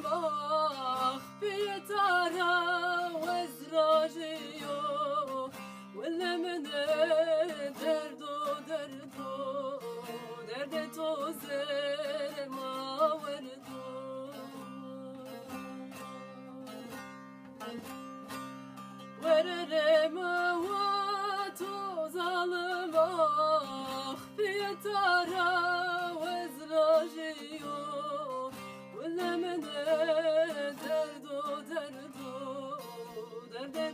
ظلمه بيتارا وزراجيو ولا من درد تو زلما وردو وررما واتو ظلمه بيتارا وزراجيو ولا من درد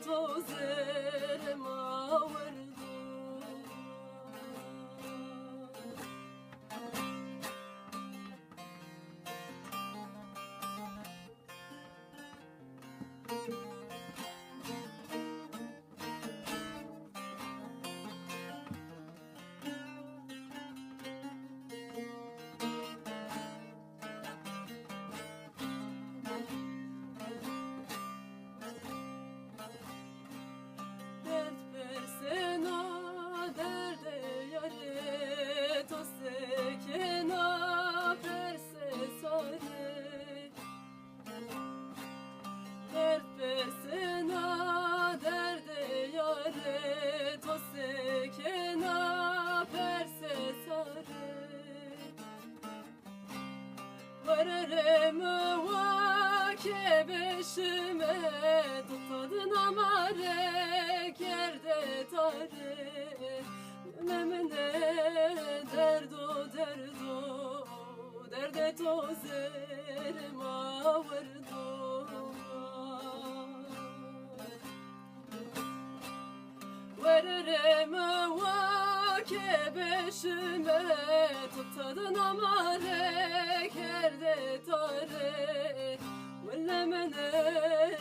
تو زلما وردو Vararım vake beşime tutadın amare kerde tare memene derdo derde tozerma vardo Vararım vake beşime tutadın amare kerde tare ولا من درد